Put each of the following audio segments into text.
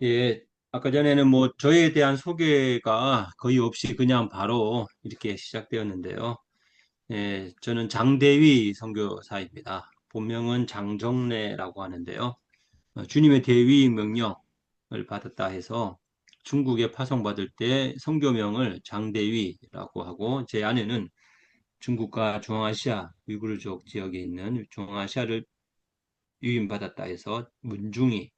예, 아까 전에는 뭐 저에 대한 소개가 거의 없이 그냥 바로 이렇게 시작되었는데요. 예, 저는 장대위 선교사입니다. 본명은 장정래라고 하는데요. 주님의 대위 명령을 받았다 해서 중국에 파송받을 때 선교명을 장대위라고 하고, 제 아내는 중국과 중앙아시아 위구르족 지역에 있는 중앙아시아를 유인받았다 해서 문중이,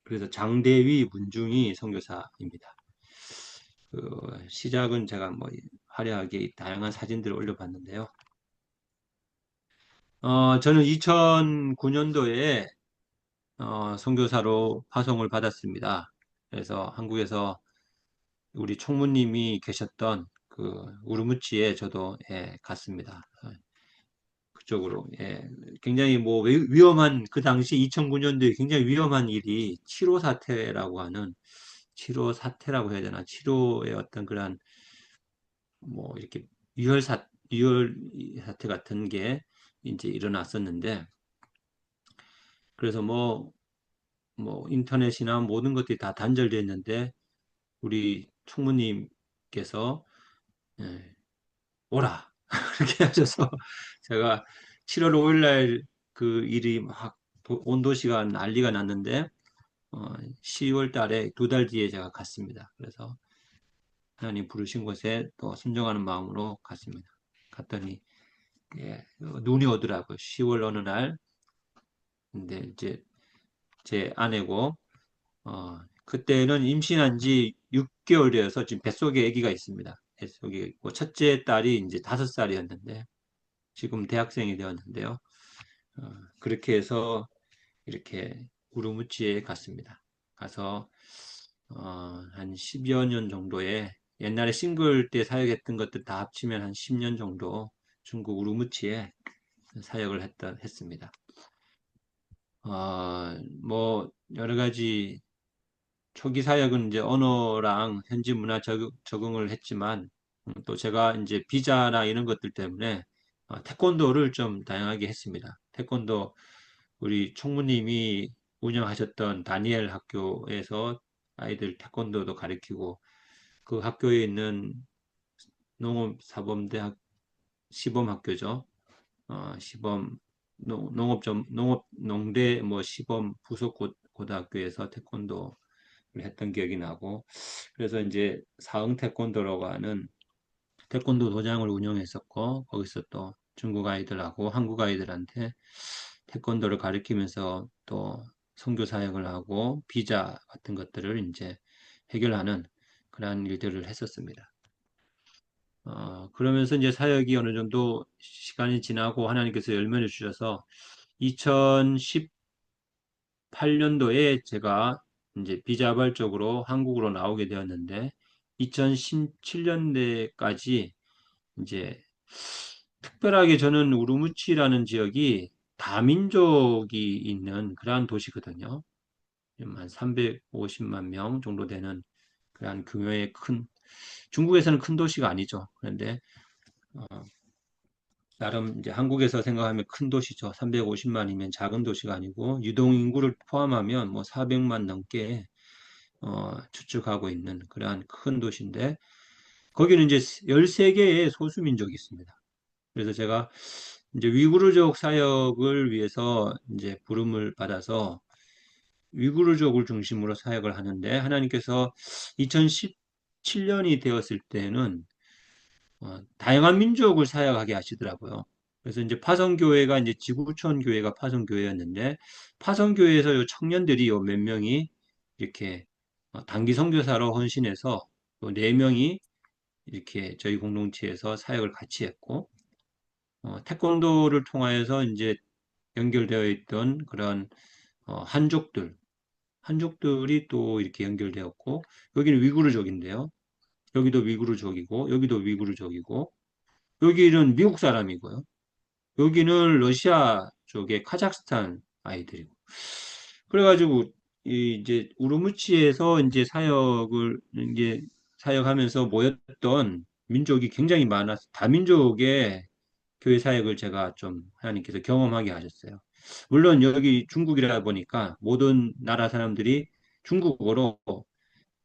그래서 장대위 문중이 선교사입니다. 시작은 제가 뭐 화려하게 다양한 사진들을 올려봤는데요. 저는 2009년도에 선교사로 파송을 받았습니다. 그래서 한국에서 우리 총무님이 계셨던 그 우르무치에 저도 갔습니다. 그쪽으로. 굉장히 뭐 위험한, 그 당시 2009년도에 굉장히 위험한 일이 7.5 사태라고 하는, 7.5 사태라고 해야 되나, 7.5의 어떤 그런 뭐 이렇게 유혈 사태 같은 게 이제 일어났었는데, 그래서 뭐 인터넷이나 모든 것들이 다 단절됐는데 우리 총무님께서 예, 오라 그렇게 하셔서 제가 7월 5일 날 그 일이 막 온 도시가 난리가 났는데 10월 달에 2달 뒤에 제가 갔습니다. 그래서 하나님 부르신 곳에 또 순종하는 마음으로 갔습니다. 갔더니 눈이 오더라고요. 10월 어느 날. 근데 이제 제 아내고, 그때는 임신한 지 6개월 되어서 지금 뱃속에 아기가 있습니다. 뱃속에 있고, 첫째 딸이 이제 5살이었는데, 지금 대학생이 되었는데요. 그렇게 해서 이렇게 우루무치에 갔습니다. 가서, 한 10여 년 정도의 옛날에 싱글 때 사역했던 것들 다 합치면 한 10년 정도 중국 우루무치에 사역을 했습니다. 뭐, 여러 가지 초기 사역은 이제 언어랑 현지 문화 적응을 했지만, 또 제가 이제 비자나 이런 것들 때문에 태권도를 좀 다양하게 했습니다. 태권도 우리 총무님이 운영하셨던 다니엘 학교에서 아이들 태권도도 가르치고, 그 학교에 있는 농업사범대학 시범학교죠. 시범 농대 뭐 시범 부속 고등학교에서 태권도를 했던 기억이 나고, 그래서 이제 사흥 태권도라고 하는 태권도 도장을 운영했었고, 거기서 또 중국 아이들하고 한국 아이들한테 태권도를 가르치면서 또 선교 사역을 하고 비자 같은 것들을 이제 해결하는 그러한 일들을 했었습니다. 그러면서 이제 사역이 어느 정도 시간이 지나고 하나님께서 열매를 주셔서 2018년도에 제가 이제 비자발적으로 한국으로 나오게 되었는데, 2017년대까지 이제 특별하게 저는 우루무치라는 지역이 다민족이 있는 그러한 도시거든요. 한 350만 명 정도 되는 그러한 규모의 중국에서는 큰 도시가 아니죠. 그런데 어, 나름 이제 한국에서 생각하면 큰 도시죠. 350만이면 작은 도시가 아니고, 유동 인구를 포함하면 뭐 400만 넘게 추측하고 있는 그러한 큰 도시인데, 거기는 이제 13개의 소수민족이 있습니다. 그래서 제가 이제 위구르족 사역을 위해서 이제 부름을 받아서 위구르족을 중심으로 사역을 하는데, 하나님께서 2017년이 되었을 때는 다양한 민족을 사역하게 하시더라고요. 그래서 이제 파성교회가 이제 지구촌 교회가 파성교회였는데, 파성교회에서 요 청년들이 요 몇 명이 이렇게 단기 선교사로 헌신해서 또 4명이 이렇게 저희 공동체에서 사역을 같이 했고, 태권도를 통하여서 이제 연결되어 있던 그런 한족들이 또 이렇게 연결되었고, 여기는 위구르족인데요. 여기도 위구르족이고, 여기도 위구르족이고, 여기는 미국 사람이고요. 여기는 러시아 쪽의 카자흐스탄 아이들이고. 그래가지고 이제 우르무치에서 이제 이제 사역하면서 모였던 민족이 굉장히 많아서 다민족의 교회 사역을 제가 좀 하나님께서 경험하게 하셨어요. 물론 여기 중국이라 보니까 모든 나라 사람들이 중국어로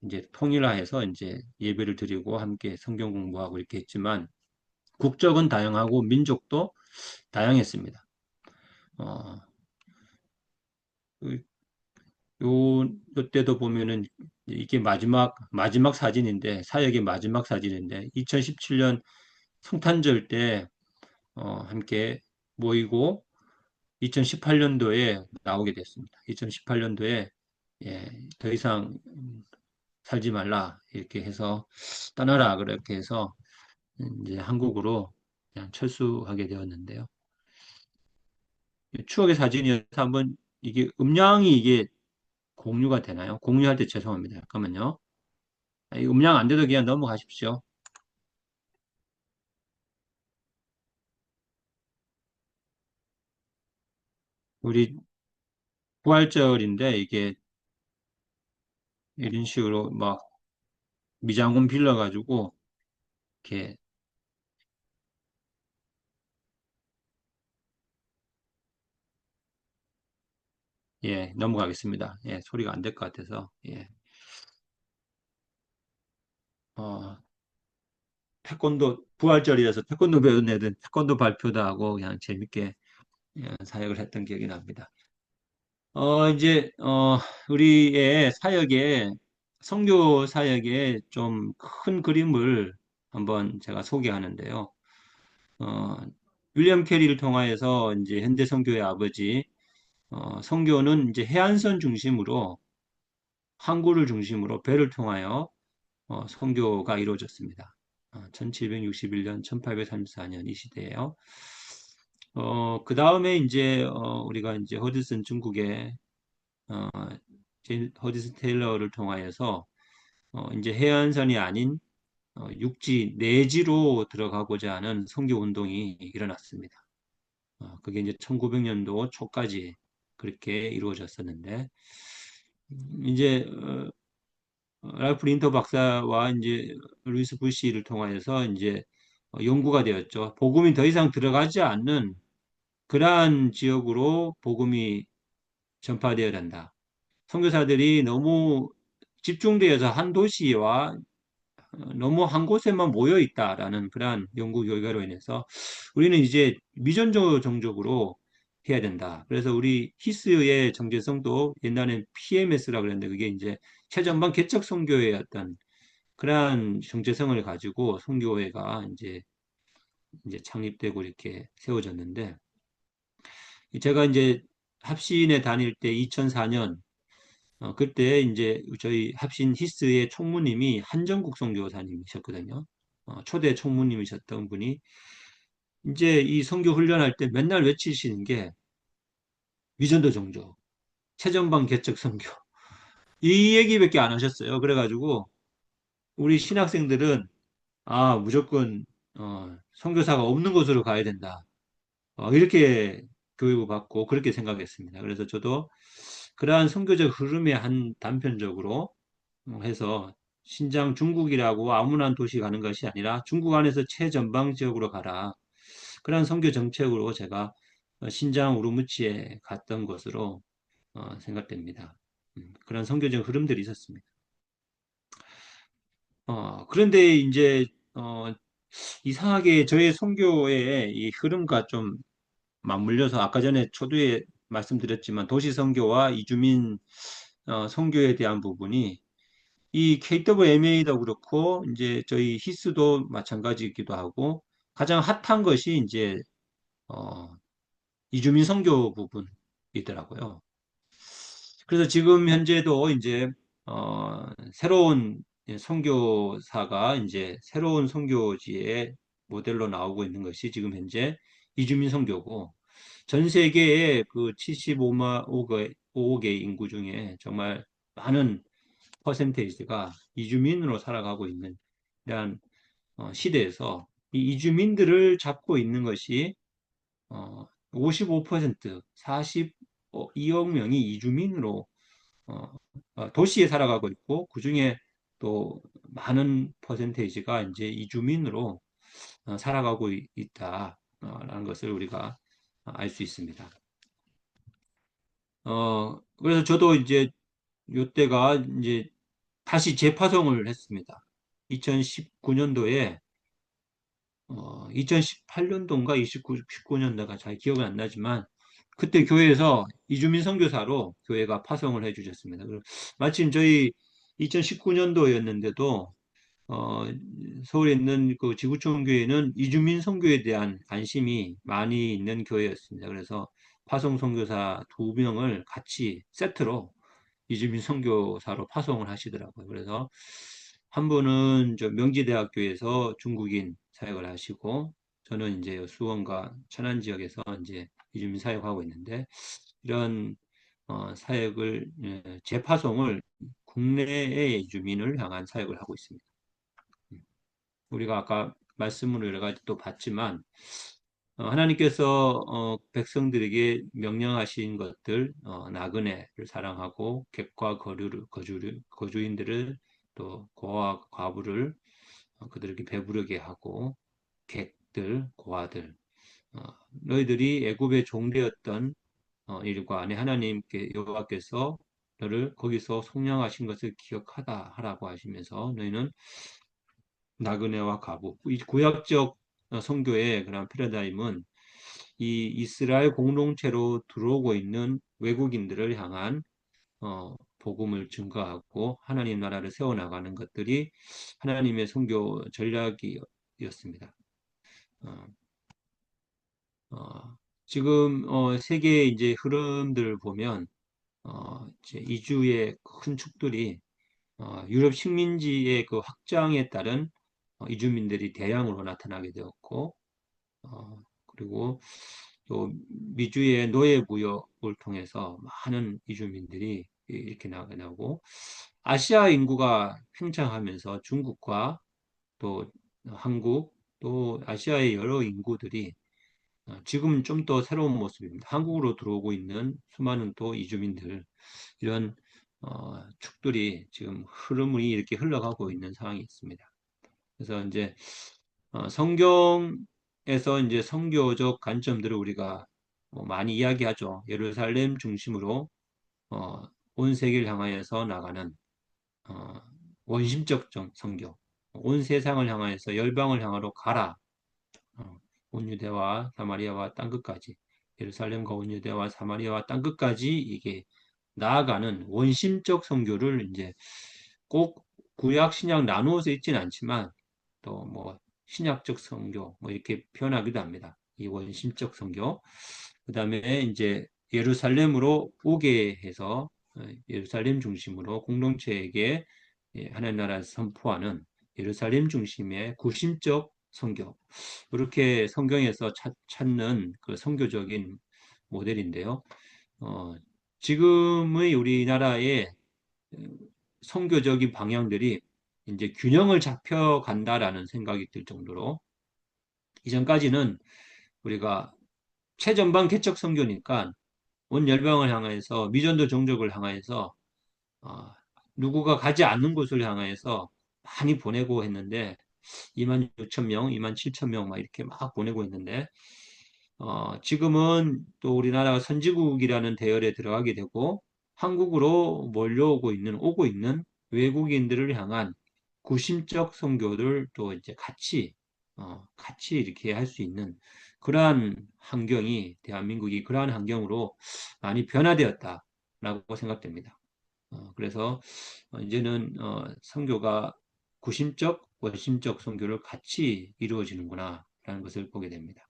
이제 통일화해서 이제 예배를 드리고 함께 성경 공부하고 이렇게 했지만 국적은 다양하고 민족도 다양했습니다. 어, 그 요때도 보면은 이게 마지막 사진인데, 사역의 마지막 사진인데, 2017년 성탄절 때, 함께 모이고, 2018년도에 나오게 됐습니다. 2018년도에, 예, 더 이상 살지 말라, 이렇게 해서, 떠나라, 그렇게 해서, 이제 한국으로 그냥 철수하게 되었는데요. 추억의 사진이어서 한번 이게 음량이 이게 공유가 되나요? 공유할 때 죄송합니다. 잠깐만요. 이 음량 안 돼도 그냥 넘어가십시오. 우리 부활절인데 이게 이런 식으로 막 미장원 빌려가지고 이렇게 예 넘어가겠습니다. 예 소리가 안 될 것 같아서 예 태권도 부활절이라서 태권도 배운 애들 태권도 발표도 하고 그냥 재밌게 사역을 했던 기억이 납니다. 이제 우리의 사역에 선교 사역의 좀 큰 그림을 한번 제가 소개하는데요. 어, 윌리엄 캐리를 통하여서 이제 현대 선교의 아버지 선교는 이제 해안선 중심으로 항구를 중심으로 배를 통하여 선교가 이루어졌습니다. 1761년, 1834년 이 시대에요. 그 다음에 이제 우리가 이제 허드슨 중국의 어, 허드슨 테일러를 통하여서 이제 해안선이 아닌 육지 내지로 들어가고자 하는 선교 운동이 일어났습니다. 그게 이제 1900년도 초까지 그렇게 이루어졌었는데 이제 랄프 린터 박사와 이제 루이스 부시를 통하여서 이제 연구가 되었죠. 복음이 더 이상 들어가지 않는 그러한 지역으로 복음이 전파되어야 된다. 선교사들이 너무 집중되어서 한 도시와 너무 한 곳에만 모여 있다라는 그러한 연구 결과로 인해서 우리는 이제 미전도 종족으로 해야 된다. 그래서 우리 히스의 정체성도 옛날엔 PMS라고 그랬는데 그게 이제 최전방 개척 선교의 어떤 그러한 정체성을 가지고 선교회가 이제 창립되고 이렇게 세워졌는데 제가 이제 합신에 다닐 때 2004년 그때 이제 저희 합신 히스의 총무님이 한정국 선교사님이셨거든요. 초대 총무님이셨던 분이 이제 이 선교 훈련할 때 맨날 외치시는 게 위전도 종교, 최전방 개척 선교 이 얘기밖에 안 하셨어요. 그래가지고 우리 신학생들은 무조건 선교사가 없는 곳으로 가야 된다. 이렇게 교육을 받고 그렇게 생각했습니다. 그래서 저도 그러한 선교적 흐름에 한 단편적으로 해서 신장 중국이라고 아무나 도시 가는 것이 아니라 중국 안에서 최전방 지역으로 가라. 그러한 선교 정책으로 제가 신장 우루무치에 갔던 것으로 생각됩니다. 그런 선교적 흐름들이 있었습니다. 그런데 이제 이상하게 저의 선교의 이 흐름과 좀 맞물려서 아까 전에 초두에 말씀드렸지만 도시 선교와 이주민 선교에 대한 부분이 이 KWMA도 그렇고 이제 저희 히스도 마찬가지이기도 하고 가장 핫한 것이 이제 어, 이주민 선교 부분이더라고요. 그래서 지금 현재도 이제 새로운 선교사가 이제 새로운 선교지의 모델로 나오고 있는 것이 지금 현재 이주민 선교고 전 세계의 그 75개 인구 중에 정말 많은 퍼센테이지가 이주민으로 살아가고 있는 이러한 시대에서 이 이주민들을 잡고 있는 것이 55%, 42억 명이 이주민으로 도시에 살아가고 있고 그중에 또 많은 퍼센테이지가 이제 이주민으로 살아가고 있다라는 것을 우리가 알 수 있습니다. 그래서 저도 이제 요때가 이제 다시 재파송을 했습니다. 2019년도에 2018년도인가 19년도가 잘 기억은 안 나지만 그때 교회에서 이주민 선교사로 교회가 파송을 해주셨습니다. 마침 저희 2019년도였는데도 어, 서울에 있는 그 지구촌 교회는 이주민 선교에 대한 관심이 많이 있는 교회였습니다. 그래서 파송 선교사 두 명을 같이 세트로 이주민 선교사로 파송을 하시더라고요. 그래서 한 분은 저 명지대학교에서 중국인 사역을 하시고 저는 이제 수원과 천안 지역에서 이제 이주민 사역하고 있는데 이런 사역을 재파송을 국내의 이주민을 향한 사역을 하고 있습니다. 우리가 아까 말씀으로 여러 가지 또 봤지만 하나님께서 백성들에게 명령하신 것들 나그네를 사랑하고 객과 거주인들을 또 고아 과부를 그들에게 배부르게 하고 객들 고아들 어, 너희들이 애굽의 종되었던 일과 내 하나님께 여호와께서 너를 거기서 속량하신 것을 기억하다 하라고 하시면서 너희는 나그네와 과부 이 구약적 선교의 그런 패러다임은 이 이스라엘 공동체로 들어오고 있는 외국인들을 향한 복음을 증거하고 하나님 나라를 세워나가는 것들이 하나님의 선교 전략이었습니다. 어, 어, 지금 세계의 이제 흐름들을 보면 이제 이주의 큰 축들이 유럽 식민지의 그 확장에 따른 이주민들이 대량으로 나타나게 되었고 그리고 또 미주의 노예무역을 통해서 많은 이주민들이 이렇게 나고 아시아 인구가 팽창하면서 중국과 또 한국 또 아시아의 여러 인구들이 지금 좀 더 새로운 모습입니다. 한국으로 들어오고 있는 수많은 또 이주민들 이런 축들이 지금 흐름이 이렇게 흘러가고 있는 상황이 있습니다. 그래서 이제 성경에서 이제 선교적 관점들을 우리가 뭐 많이 이야기하죠. 예루살렘 중심으로 어, 온 세계를 향하여서 나가는 어, 원심적 선교, 온 세상을 향하여서 열방을 향하러 가라. 온 유대와 사마리아와 땅끝까지 예루살렘과 온 유대와 사마리아와 땅끝까지 이게 나아가는 원심적 선교를 이제 꼭 구약 신약 나누어서 있지는 않지만 또 뭐 신약적 선교 뭐 이렇게 표현하기도 합니다. 이 원심적 선교. 그다음에 이제 예루살렘으로 오게 해서 예루살렘 중심으로 공동체에게 하나님 나라를 선포하는 예루살렘 중심의 구심적 선교. 이렇게 성경에서 찾는 그 선교적인 모델인데요. 어, 지금의 우리나라의 선교적인 방향들이 이제 균형을 잡혀간다라는 생각이 들 정도로 이전까지는 우리가 최전방 개척 선교니까 온 열방을 향해서 미전도 종족을 향해서 어, 누구가 가지 않는 곳을 향해서 많이 보내고 했는데 2만 6천 명, 2만 7천 명 막 이렇게 막 보내고 있는데 지금은 또 우리나라가 선지국이라는 대열에 들어가게 되고 한국으로 오고 있는 외국인들을 향한 구심적 선교를 또 이제 같이 이렇게 할 수 있는 그러한 환경이 대한민국이 그러한 환경으로 많이 변화되었다라고 생각됩니다. 그래서 이제는 선교가 구심적, 원심적 선교를 같이 이루어지는구나 라는 것을 보게 됩니다.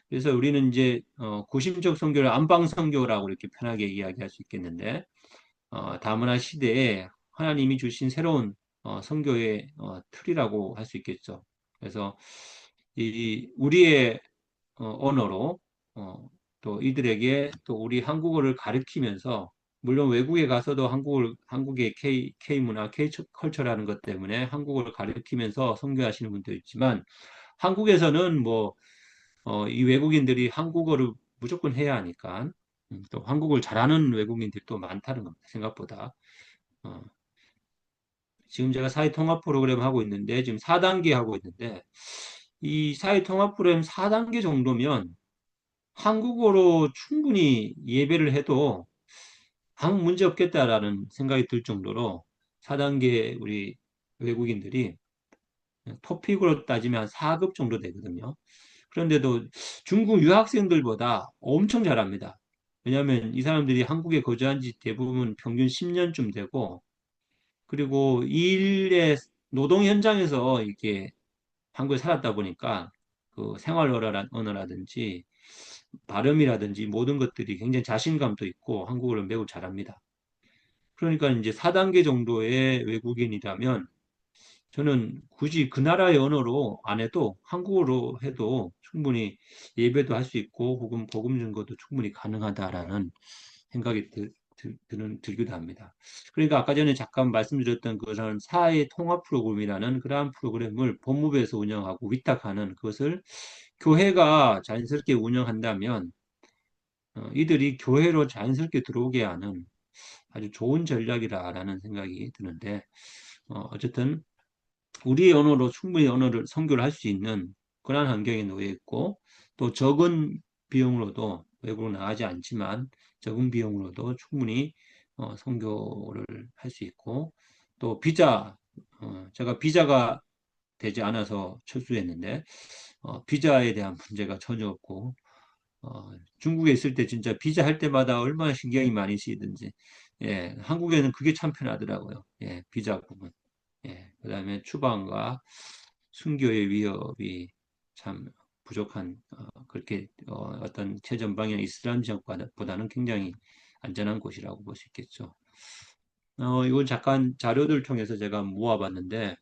그래서 우리는 이제 구심적 선교를 안방 선교라고 이렇게 편하게 이야기할 수 있겠는데 다문화 시대에 하나님이 주신 새로운 선교의 틀이라고 할 수 있겠죠. 그래서 이 우리의 언어로 또 이들에게 또 우리 한국어를 가르치면서 물론 외국에 가서도 한국의 K 문화, K 컬처라는 것 때문에 한국어를 가르치면서 선교하시는 분도 있지만 한국에서는 뭐 이 외국인들이 한국어를 무조건 해야 하니까 또 한국을 잘하는 외국인들도 많다는 겁니다. 생각보다. 어, 지금 제가 사회통합 프로그램 하고 있는데 지금 4단계 하고 있는데 이 사회통합 프로그램 4단계 정도면 한국어로 충분히 예배를 해도 아무 문제 없겠다라는 생각이 들 정도로 4단계 우리 외국인들이 토픽으로 따지면 한 4급 정도 되거든요. 그런데도 중국 유학생들보다 엄청 잘합니다. 왜냐하면 이 사람들이 한국에 거주한 지 대부분 평균 10년쯤 되고, 그리고 일의 노동 현장에서 이렇게 한국에 살았다 보니까 그 생활 언어라든지 발음이라든지 모든 것들이 굉장히 자신감도 있고 한국어를 매우 잘합니다. 그러니까 이제 4단계 정도의 외국인이라면 저는 굳이 그 나라의 언어로 안 해도 한국어로 해도 충분히 예배도 할 수 있고 혹은 복음 증거도 충분히 가능하다라는 생각이 들기도 합니다. 그러니까 아까 전에 잠깐 말씀드렸던 그런 사회 통합 프로그램이라는 그러한 프로그램을 법무부에서 운영하고 위탁하는 그것을 교회가 자연스럽게 운영한다면 이들이 교회로 자연스럽게 들어오게 하는 아주 좋은 전략이라는 생각이 드는데 어쨌든 우리의 언어로 충분히 언어를 선교를 할 수 있는 그러한 환경에 놓여 있고 또 적은 비용으로도 외국으로 나가지 않지만 적은 비용으로도 충분히 선교를 할 수 있고 또 비자 제가 비자가 되지 않아서 철수했는데 비자에 대한 문제가 전혀 없고 중국에 있을 때 진짜 비자 할 때마다 얼마나 신경이 많이 쓰이든지 예, 한국에는 그게 참 편하더라고요. 예, 비자 부분. 예, 그다음에 추방과 순교의 위협이 참 부족한 그렇게 어떤 최전 방향 이슬람 지역보다는 굉장히 안전한 곳이라고 볼 수 있겠죠. 이건 잠깐 자료들 통해서 제가 모아봤는데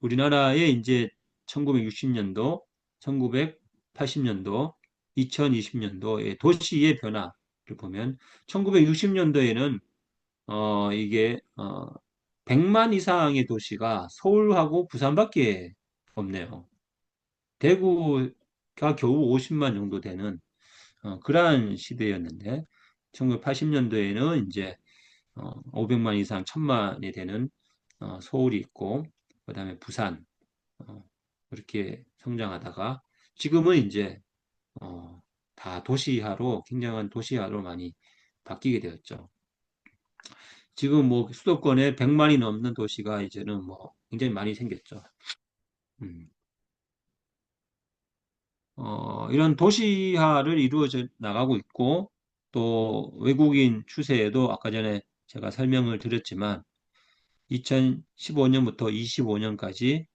우리나라에 이제 1960년도, 1980년도, 2020년도의 도시의 변화를 보면 1960년도에는 이게 100만 이상의 도시가 서울하고 부산밖에 없네요. 대구가 겨우 50만 정도 되는 그러한 시대였는데 1980년도에는 이제 500만 이상 1000만이 되는 서울이 있고 그다음에 부산 그렇게 성장하다가 지금은 이제 어, 다 도시화로 굉장한 도시화로 많이 바뀌게 되었죠. 지금 뭐 수도권에 100만이 넘는 도시가 이제는 뭐 굉장히 많이 생겼죠. 음. 이런 도시화를 이루어져 나가고 있고 또 외국인 추세에도 아까 전에 제가 설명을 드렸지만 2015년부터 25년까지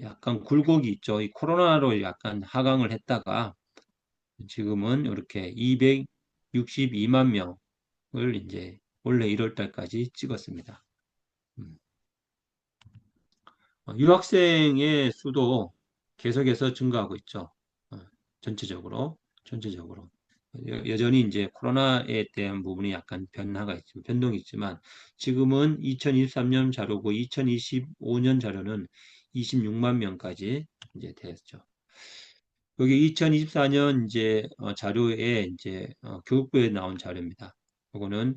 약간 굴곡이 있죠. 이 코로나로 약간 하강을 했다가 지금은 이렇게 262만 명을 이제 올해 1월 달까지 찍었습니다. 음. 유학생의 수도 계속해서 증가하고 있죠. 어, 전체적으로. 여전히 이제 코로나에 대한 부분이 약간 변동이 있지만, 지금은 2023년 자료고 2025년 자료는 26만 명까지 이제 됐죠. 여기 2024년 이제 자료에 이제 교육부에 나온 자료입니다. 이거는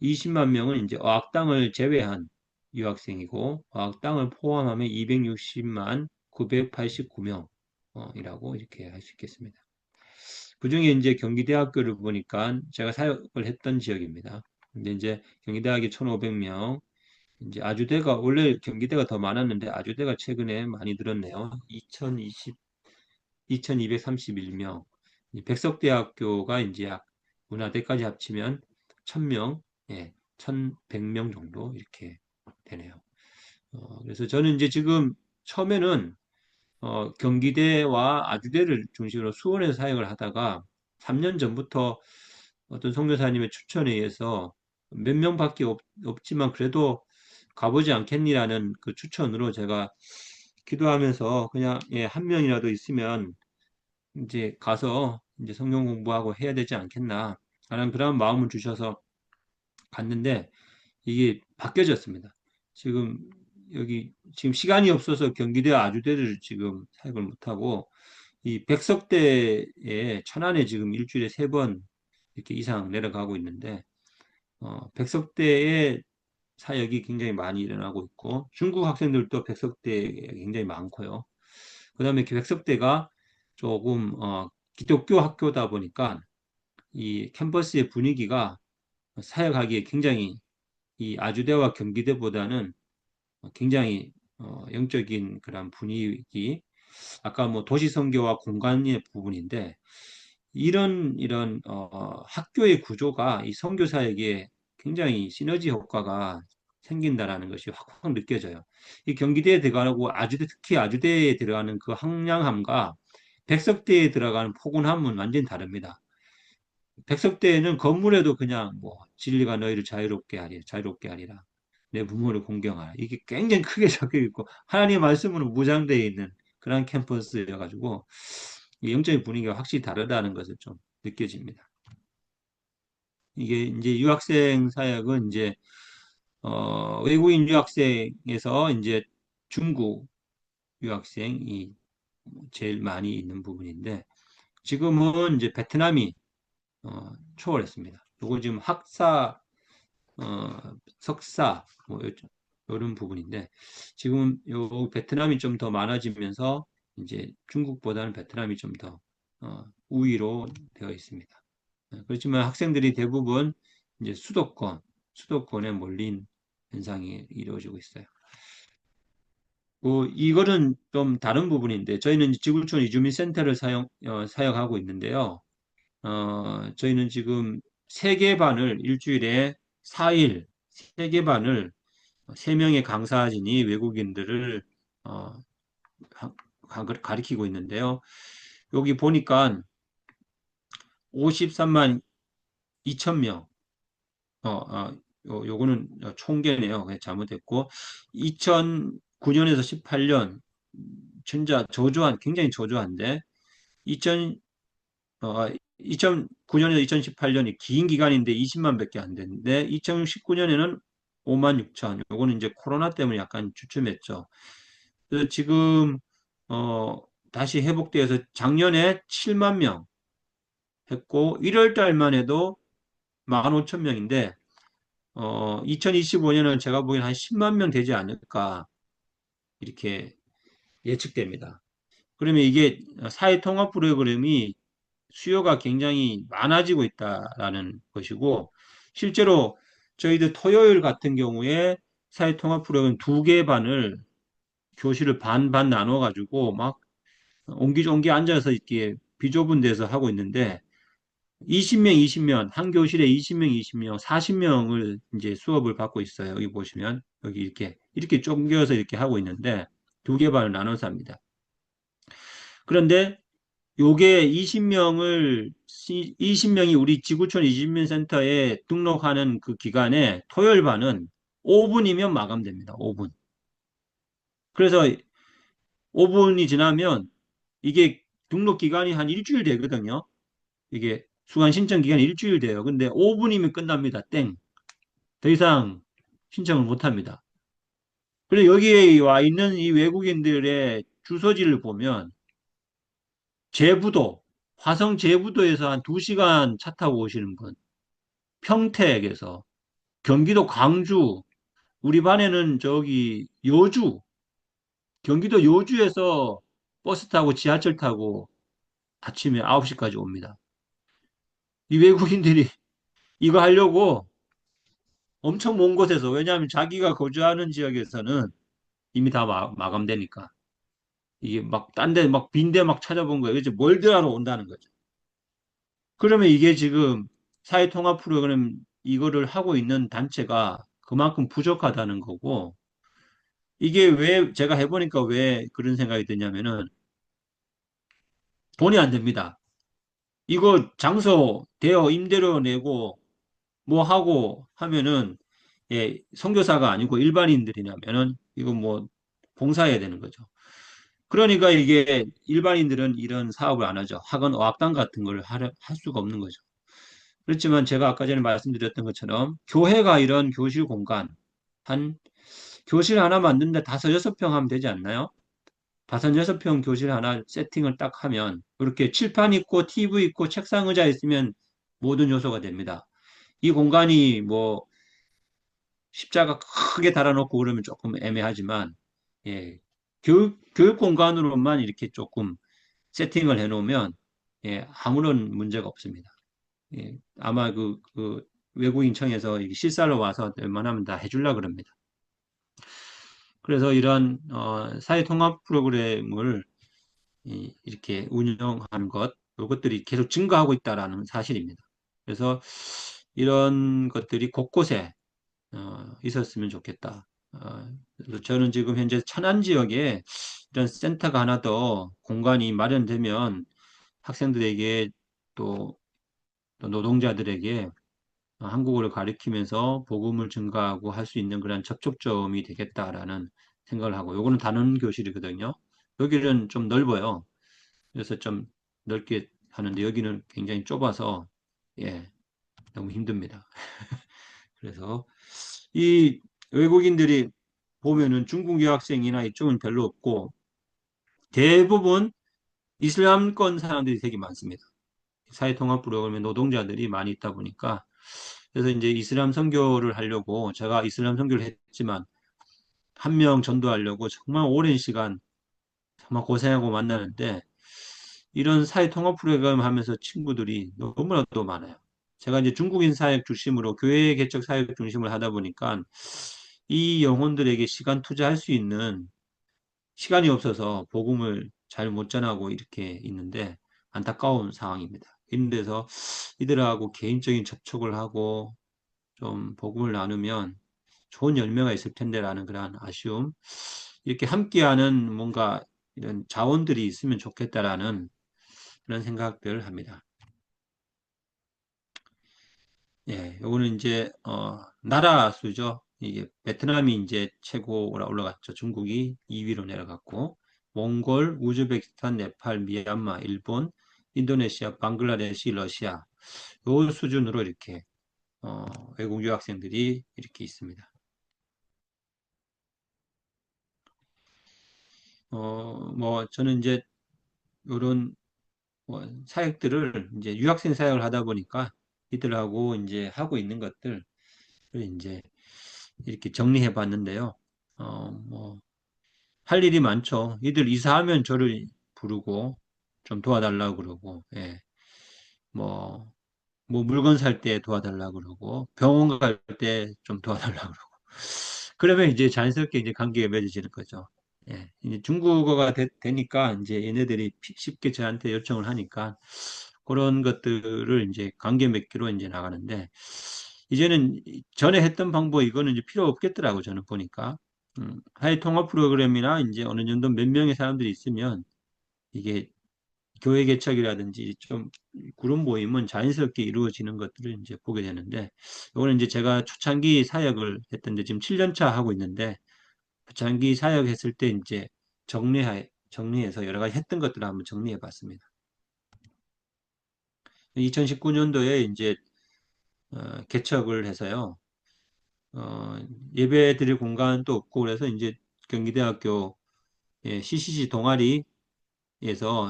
20만 명은 이제 어학당을 제외한 유학생이고 어학당을 포함하면 260만 989명이라고 이렇게 할 수 있겠습니다. 그중에 이제 경기대학교를 보니까 제가 사역을 했던 지역입니다. 근데 이제 경기대학이 1,500명, 이제 아주대가 원래 경기대가 더 많았는데 아주대가 최근에 많이 늘었네요. 2,231명. 백석대학교가 이제 약 문화대까지 합치면 1,000명, 예, 1,100명 정도 이렇게 되네요. 그래서 저는 이제 지금 처음에는 경기대와 아주대를 중심으로 수원에서 사역을 하다가 3년 전부터 어떤 선교사님의 추천에 의해서 몇 명밖에 없지만 그래도 가보지 않겠니라는 그 추천으로 제가 기도하면서 그냥 예, 한 명이라도 있으면 이제 가서 이제 성경 공부하고 해야 되지 않겠나 라는 그런 마음을 주셔서 갔는데 이게 바뀌어졌습니다. 지금 여기 지금 시간이 없어서 경기대 아주대를 지금 사역을 못하고 이 백석대에 천안에 지금 일주일에 3번 이렇게 이상 내려가고 있는데 백석대의 사역이 굉장히 많이 일어나고 있고 중국 학생들도 백석대에 굉장히 많고요. 그다음에 백석대가 조금 기독교 학교다 보니까 이 캠퍼스의 분위기가 사역하기에 굉장히 이 아주대와 경기대보다는 굉장히 영적인 그런 분위기, 아까 뭐 도시 선교와 공간의 부분인데 이런 학교의 구조가 이 선교 사역에 굉장히 시너지 효과가 생긴다라는 것이 확확 느껴져요. 이 경기대에 들어가고 아주대 특히 아주대에 들어가는 그 황량함과 백석대에 들어가는 포근함은 완전히 다릅니다. 백석대에는 건물에도 그냥 뭐 진리가 너희를 자유롭게 하리라. 내 부모를 공경하라. 이게 굉장히 크게 적혀 있고 하나님의 말씀으로 무장되어 있는 그런 캠퍼스여가지고 이 영적인 분위기가 확실히 다르다는 것을 좀 느껴집니다. 이게 이제 유학생 사역은 이제 외국인 유학생에서 이제 중국 유학생이 제일 많이 있는 부분인데 지금은 이제 베트남이 초월했습니다. 요거 지금 석사, 뭐, 이런 부분인데, 지금 요 베트남이 좀 더 많아지면서, 이제 중국보다는 베트남이 좀 더, 우위로 되어 있습니다. 그렇지만 학생들이 대부분 이제 수도권에 몰린 현상이 이루어지고 있어요. 이거는 좀 다른 부분인데, 저희는 지구촌 이주민센터를 사용하고 있는데요. 저희는 지금 세계반을 일주일에 4일, 세계반을 3명의 강사진이 외국인들을 어, 가르치고 있는데요. 여기 보니까 53만 2천 명, 요거는 총계네요. 그냥 잘못했고, 2009년에서 18년, 굉장히 저조한데, 2000, 2009년에서 2018년이 긴 기간인데 20만 밖에 안 됐는데 2019년에는 5만 6천. 요거는 이제 코로나 때문에 약간 주춤했죠. 그래서 지금 다시 회복돼서 작년에 7만 명 했고 1월 달만 해도 1만 5천 명인데 2025년은 제가 보기엔 한 10만 명 되지 않을까 이렇게 예측됩니다. 그러면 이게 사회통합 프로그램이 수요가 굉장히 많아지고 있다라는 것이고, 실제로 저희들 토요일 같은 경우에 사회통합 프로그램 2개 반을 교실을 반반 나눠가지고 막 옹기종기 앉아서 이렇게 비좁은 데서 하고 있는데 20명, 20명, 한 교실에 20명, 20명, 40명을 이제 수업을 받고 있어요. 여기 보시면 여기 이렇게 쫑겨서 이렇게 하고 있는데 2개 반을 나눠서 합니다. 그런데 요게 20명이 우리 지구촌 이주민센터에 등록하는 그 기간에 토요일 반은 5분이면 마감됩니다. 5분. 그래서 5분이 지나면 이게 등록 기간이 한 일주일 되거든요. 이게 수강 신청 기간이 일주일 돼요. 근데 5분이면 끝납니다. 땡. 더 이상 신청을 못 합니다. 그리고 여기에 와 있는 이 외국인들의 주소지를 보면 제부도, 화성 제부도에서 한 2시간 차 타고 오시는 분, 평택에서, 경기도 광주, 우리 반에는 저기 경기도 여주에서 버스 타고 지하철 타고 아침에 9시까지 옵니다. 이 외국인들이 이거 하려고 엄청 먼 곳에서, 왜냐하면 자기가 거주하는 지역에서는 이미 다 마감되니까. 이게 막, 딴 데, 막, 빈대 막 찾아본 거예요. 그래서 멀드하러 온다는 거죠. 그러면 이게 지금 사회통합 프로그램 이거를 하고 있는 단체가 그만큼 부족하다는 거고, 이게 왜, 제가 해보니까 왜 그런 생각이 드냐면은 돈이 안 됩니다. 이거 장소, 대여, 임대료 내고 뭐 하고 하면은, 예, 선교사가 아니고 일반인들이냐면은 이거 뭐 봉사해야 되는 거죠. 그러니까 이게 일반인들은 이런 사업을 안 하죠. 학원 어학당 같은 걸 할 수가 없는 거죠. 그렇지만 제가 아까 전에 말씀드렸던 것처럼 교회가 이런 교실 공간, 한 교실 하나 만드는데 5, 6평 하면 되지 않나요? 5, 6평 교실 하나 세팅을 딱 하면 이렇게 칠판 있고 TV 있고 책상 의자 있으면 모든 요소가 됩니다. 이 공간이 뭐 십자가 크게 달아놓고 그러면 조금 애매하지만 예, 교육 공간으로만 이렇게 조금 세팅을 해놓으면 예, 아무런 문제가 없습니다. 예, 아마 그 외국인청에서 실사로 와서 웬만하면 다 해주려고 그럽니다. 그래서 이런 사회통합 프로그램을 이렇게 운영하는 것, 이것들이 계속 증가하고 있다라는 사실입니다. 그래서 이런 것들이 곳곳에 있었으면 좋겠다. 그래서 저는 지금 현재 천안 지역에 이런 센터가 하나 더 공간이 마련되면 학생들에게 또, 또 노동자들에게 한국어를 가리키면서 복음을 증가하고 할 수 있는 그런 접촉점이 되겠다라는 생각을 하고, 요거는 단원 교실이거든요. 여기는 좀 넓어요. 그래서 좀 넓게 하는데 여기는 굉장히 좁아서 예, 너무 힘듭니다. 그래서 이 외국인들이 보면은 중국 여학생이나 이쪽은 별로 없고 대부분 이슬람권 사람들이 되게 많습니다. 사회통합 프로그램에 노동자들이 많이 있다 보니까 그래서 이제 이슬람 선교를 하려고 제가 이슬람 선교를 했지만 한 명 전도하려고 정말 오랜 시간 정말 고생하고 만나는데 이런 사회통합 프로그램 하면서 친구들이 너무나도 많아요. 제가 이제 중국인 사역 중심으로 교회 개척 사역 중심을 하다 보니까 이 영혼들에게 시간 투자할 수 있는 시간이 없어서 복음을 잘 못 전하고 이렇게 있는데 안타까운 상황입니다. 이런 데서 이들하고 개인적인 접촉을 하고 좀 복음을 나누면 좋은 열매가 있을 텐데라는 그런 아쉬움. 이렇게 함께하는 뭔가 이런 자원들이 있으면 좋겠다라는 그런 생각들을 합니다. 예, 요거는 이제 나라 수죠. 이게 베트남이 이제 최고로 올라갔죠. 중국이 2위로 내려갔고 몽골, 우즈베키스탄, 네팔, 미얀마, 일본, 인도네시아, 방글라데시, 러시아 요 수준으로 이렇게 어, 외국 유학생들이 이렇게 있습니다. 뭐 저는 이제 요런 뭐 사역들을 이제 유학생 사역을 하다 보니까 이들하고 이제 하고 있는 것들을 이제 이렇게 정리해 봤는데요. 뭐, 할 일이 많죠. 이들 이사하면 저를 부르고 좀 도와달라고 그러고, 예. 뭐, 뭐 물건 살 때 도와달라고 그러고, 병원 갈 때 좀 도와달라고 그러고. 그러면 이제 자연스럽게 이제 관계가 맺어지는 거죠. 예. 이제 중국어가 되니까 이제 얘네들이 쉽게 저한테 요청을 하니까 그런 것들을 이제 관계 맺기로 이제 나가는데, 이제는 전에 했던 방법 이거는 이제 필요 없겠더라고 저는 보니까. 하이 통합 프로그램이나 이제 어느 정도 몇 명의 사람들이 있으면 이게 교회 개척이라든지 좀 그런 모임은 자연스럽게 이루어지는 것들을 이제 보게 되는데, 이거는 이제 제가 초창기 사역을 했던데 지금 7년 차 하고 있는데, 초창기 사역했을 때 이제 정리해서 여러 가지 했던 것들을 한번 정리해 봤습니다. 2019년도에 이제 개척을 해서요. 예배 드릴 공간도 없고 그래서 이제 경기대학교 CCC 동아리에서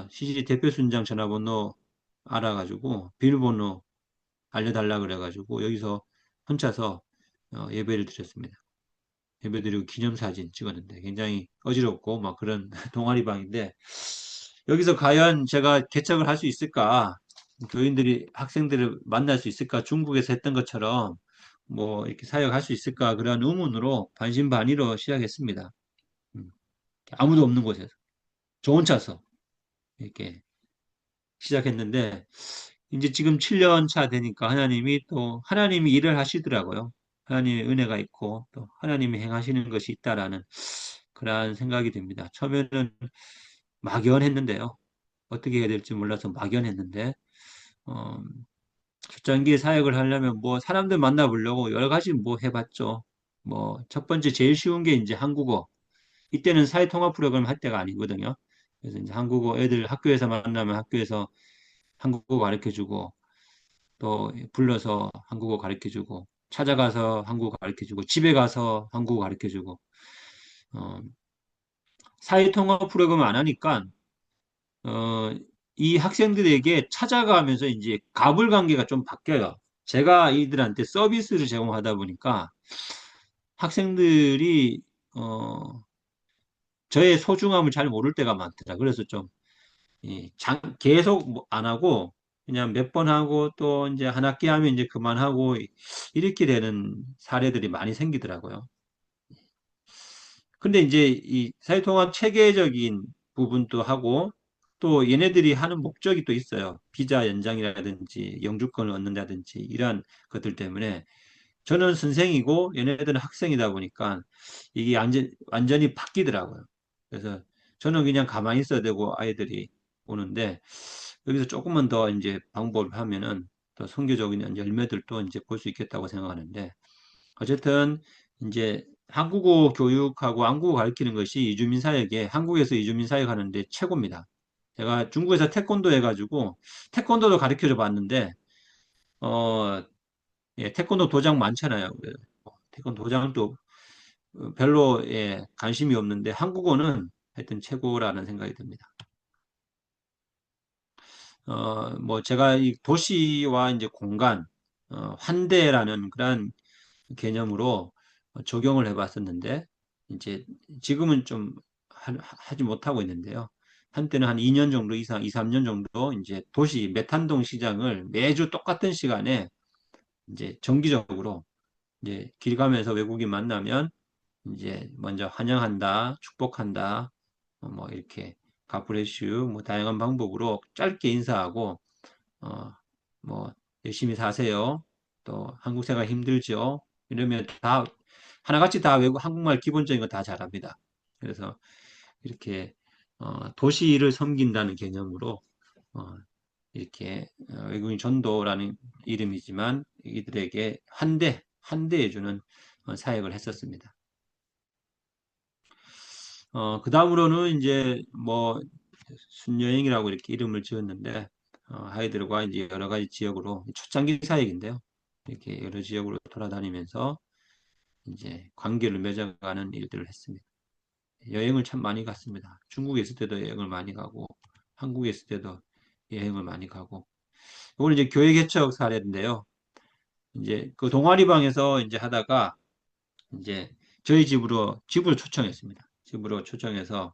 CCC 대표 순장 전화번호 알아가지고 비밀번호 알려달라 그래가지고 여기서 혼자서 예배를 드렸습니다. 예배 드리고 기념사진 찍었는데 굉장히 어지럽고 막 그런 동아리방인데 여기서 과연 제가 개척을 할 수 있을까? 교인들이 학생들을 만날 수 있을까? 중국에서 했던 것처럼 뭐 이렇게 사역할 수 있을까? 그런 의문으로 반신반의로 시작했습니다. 음, 아무도 없는 곳에서 저 혼자서 이렇게 시작했는데 이제 지금 7년 차 되니까 하나님이 또 하나님이 일을 하시더라고요. 하나님의 은혜가 있고 또 하나님이 행하시는 것이 있다라는 그러한 생각이 듭니다. 처음에는 막연했는데요. 어떻게 해야 될지 몰라서 막연했는데 어, 출장기에 사역을 하려면 뭐 사람들 만나보려고 여러 가지 뭐 해봤죠. 뭐 첫 번째 제일 쉬운 게 이제 한국어. 이때는 사회통합 프로그램 할 때가 아니거든요. 그래서 이제 한국어 애들 학교에서 만나면 학교에서 한국어 가르쳐주고 또 불러서 한국어 가르쳐주고 찾아가서 한국어 가르쳐주고 집에 가서 한국어 가르쳐주고 어, 사회통합 프로그램 안 하니까 어, 이 학생들에게 찾아가면서 이제 갑을 관계가 좀 바뀌어요. 제가 이들한테 서비스를 제공하다 보니까 학생들이 저의 소중함을 잘 모를 때가 많더라. 그래서 좀 계속 뭐안 하고 그냥 몇 번 하고 또 이제 한 학기 하면 이제 그만하고 이렇게 되는 사례들이 많이 생기더라고요. 근데 이제 이 사회통합 체계적인 부분도 하고 또 얘네들이 하는 목적이 또 있어요. 비자 연장이라든지 영주권을 얻는다든지 이러한 것들 때문에 저는 선생이고 얘네들은 학생이다 보니까 이게 완전히 바뀌더라고요. 그래서 저는 그냥 가만히 있어야 되고 아이들이 오는데 여기서 조금만 더 이제 방법을 하면은 더 선교적인 열매들도 이제 볼 수 있겠다고 생각하는데 어쨌든 이제 한국어 교육하고 한국어 가르치는 것이 이주민 사회에 한국에서 이주민 사회가 하는데 최고입니다. 제가 중국에서 태권도 해가지고 태권도도 가르쳐 줘 봤는데 어, 예, 태권도 도장 많잖아요. 태권도 도장도 별로 예, 관심이 없는데 한국어는 하여튼 최고라는 생각이 듭니다. 뭐 제가 이 도시와 이제 공간, 환대라는 그런 개념으로 적용을 해봤었는데 이제 지금은 좀 지 못하고 있는데요. 한때는 한 2년 정도 이상, 2, 3년 정도 이제 도시 메탄동 시장을 매주 똑같은 시간에 이제 정기적으로 이제 길 가면서 외국인 만나면 이제 먼저 환영한다, 축복한다, 뭐 이렇게 가프레슈 뭐 다양한 방법으로 짧게 인사하고 어, 뭐 열심히 사세요. 또 한국 생활 힘들죠. 이러면 다 하나같이 다 외국 한국말 기본적인 거 다 잘합니다. 그래서 이렇게 도시를 섬긴다는 개념으로 어, 이렇게 외국인 전도라는 이름이지만 이들에게 환대해주는 사역을 했었습니다. 그 다음으로는 이제 뭐 순여행이라고 이렇게 이름을 지었는데 아이들과 이제 여러 가지 지역으로 초창기 사역인데요. 이렇게 여러 지역으로 돌아다니면서 이제 관계를 맺어가는 일들을 했습니다. 여행을 참 많이 갔습니다. 중국에 있을 때도 여행을 많이 가고 한국에 있을 때도 여행을 많이 가고 이거는 이제 교회 개척 사례인데요. 이제 그 동아리방에서 이제 하다가 이제 저희 집을 초청했습니다. 집으로 초청해서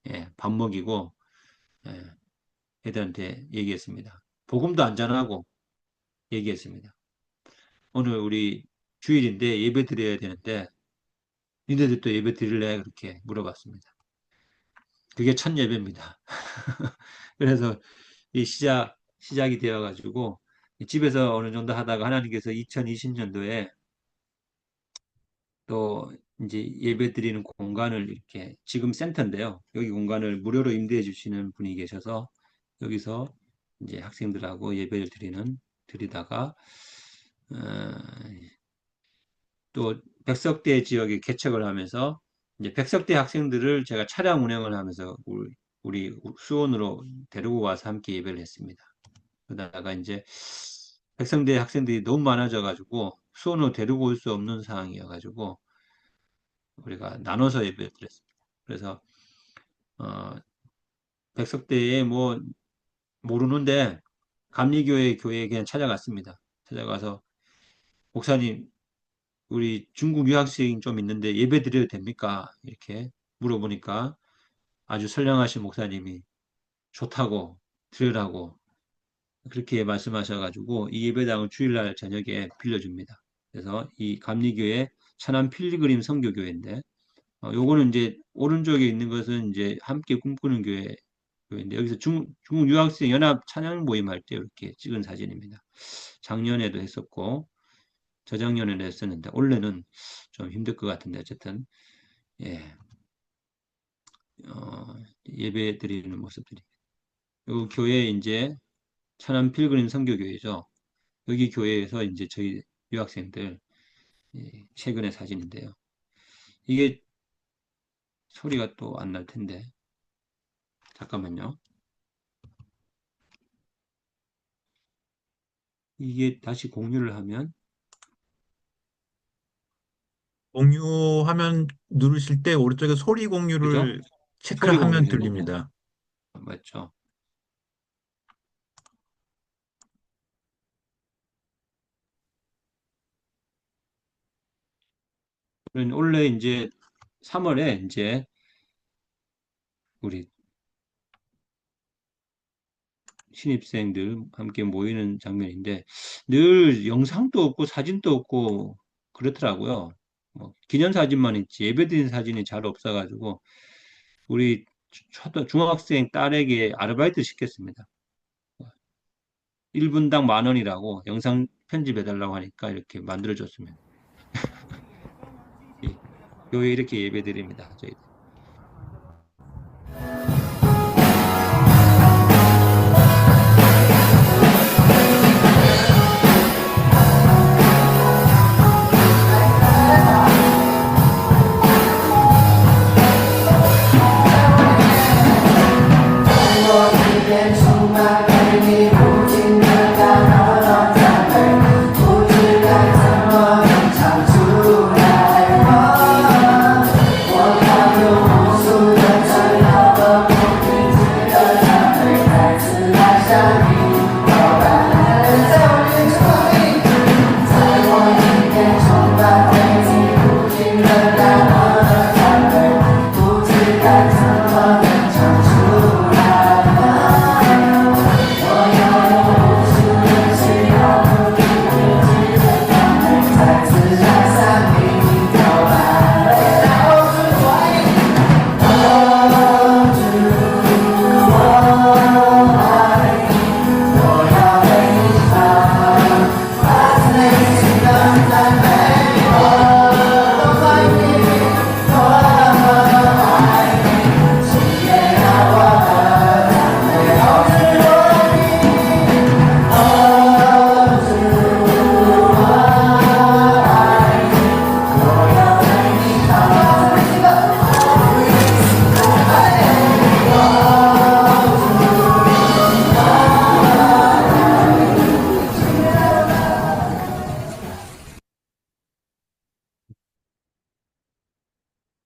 예, 밥 먹이고 예, 애들한테 얘기했습니다. 복음도 안 전하고 얘기했습니다. 오늘 우리 주일인데 예배 드려야 되는데 니네들도 예배 드릴래? 그렇게 물어봤습니다. 그게 첫 예배입니다. 그래서 이 시작이 되어가지고 집에서 어느 정도 하다가 하나님께서 2020년도에 또 이제 예배 드리는 공간을 이렇게 지금 센터인데요. 여기 공간을 무료로 임대해 주시는 분이 계셔서 여기서 이제 학생들하고 예배를 드리다가 어, 또 백석대 지역에 개척을 하면서 이제 백석대 학생들을 제가 차량 운행을 하면서 우리 수원으로 데리고 와서 함께 예배를 했습니다. 그러다가 이제 백성대 학생들이 너무 많아져 가지고 수원으로 데리고 올 수 없는 상황이어 가지고 우리가 나눠서 예배를 드렸습니다. 그래서 어, 백석대에 뭐 모르는데 감리교회 교회에 그냥 찾아갔습니다. 찾아가서 목사님 우리 중국 유학생 좀 있는데 예배 드려도 됩니까? 이렇게 물어보니까 아주 선량하신 목사님이 좋다고 드리라고 그렇게 말씀하셔가지고 이 예배당을 주일날 저녁에 빌려줍니다. 그래서 이 감리교회 천안 필그림 선교교회인데 요거는 이제 오른쪽에 있는 것은 이제 함께 꿈꾸는 교회인데 여기서 중국 유학생 연합 찬양 모임 할 때 이렇게 찍은 사진입니다. 작년에도 했었고 저작년에도 했었는데 올해는 좀 힘들 것 같은데 어쨌든 예, 예배 드리는 모습들이 요 교회 이제 천안 필그림 선교교회죠. 여기 교회에서 이제 저희 유학생들 예, 최근의 사진인데요. 이게 소리가 또 안 날 텐데 잠깐만요. 이게 다시 공유를 하면 공유 화면 누르실 때 오른쪽에 소리 그죠? 공유를 소리 체크하면 공유해야 되죠. 들립니다. 맞죠? 원래 이제 3월에 이제 우리 신입생들 함께 모이는 장면인데 늘 영상도 없고 사진도 없고 그렇더라고요. 기념사진만 있지 예배드린 사진이 잘 없어가지고 우리 중학생 딸에게 아르바이트 시켰습니다. 1분당 10,000원이라고 영상 편집해달라고 하니까 이렇게 만들어줬으면 교회 이렇게 예배드립니다. 저희들.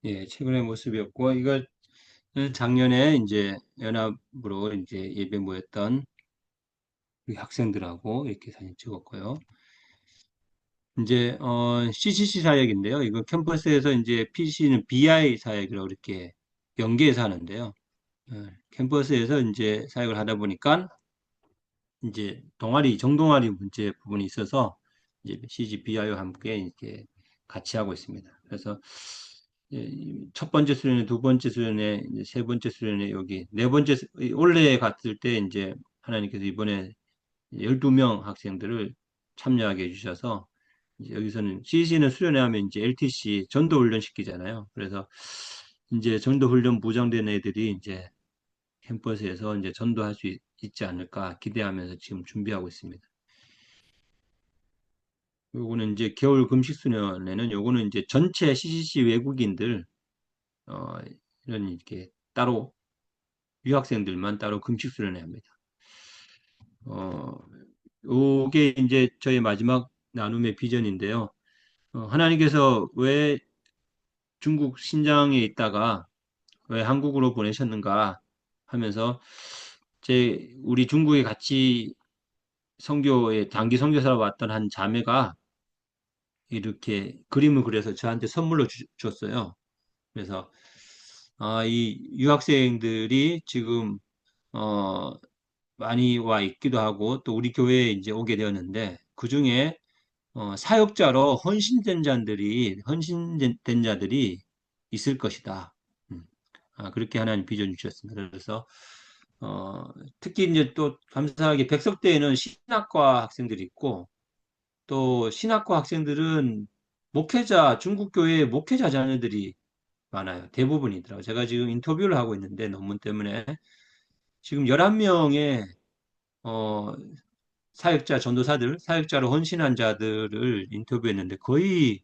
예, 최근의 모습이었고 이거 작년에 이제 연합으로 이제 예배 모였던 우리 학생들하고 이렇게 사진 찍었고요. 이제 CCC 사역인데요. 이거 캠퍼스에서 이제 PC는 BI 사역이라고 이렇게 연계해서 하는데요. 캠퍼스에서 이제 사역을 하다 보니까 이제 정동아리 문제 부분이 있어서 이제 CGBI와 함께 이렇게 같이 하고 있습니다. 그래서 첫 번째 수련회, 두 번째 수련회, 이제 세 번째 수련회 여기 네 번째 올해 갔을 때 이제 하나님께서 이번에 12명 학생들을 참여하게 해주셔서 이제 여기서는 CC는 수련회 하면 이제 LTC 전도 훈련 시키잖아요. 그래서 이제 전도 훈련 무장된 애들이 이제 캠퍼스에서 이제 전도할 수 있지 않을까 기대하면서 지금 준비하고 있습니다. 요거는 이제 겨울 금식 수련회는 요거는 이제 전체 CCC 외국인들 어, 이런 이렇게 따로 유학생들만 따로 금식 수련회 합니다. 요게 이제 저희 마지막 나눔의 비전인데요. 하나님께서 왜 중국 신장에 있다가 왜 한국으로 보내셨는가 하면서 우리 중국에 같이 선교에 단기 선교사로 왔던 한 자매가 이렇게 그림을 그려서 저한테 선물로 줬어요. 그래서 이 유학생들이 지금 어, 많이 와 있기도 하고 또 우리 교회에 이제 오게 되었는데 그 중에 사역자로 헌신된 자들이 있을 것이다. 음. 그렇게 하나님 비전 주셨습니다. 그래서 어, 특히 이제 또 감사하게 백석대에는 신학과 학생들이 있고 또 신학과 학생들은 중국 교회 목회자 자녀들이 많아요. 대부분이더라고요. 제가 지금 인터뷰를 하고 있는데 논문 때문에 지금 11명의 어, 사역자로 헌신한 자들을 인터뷰했는데 거의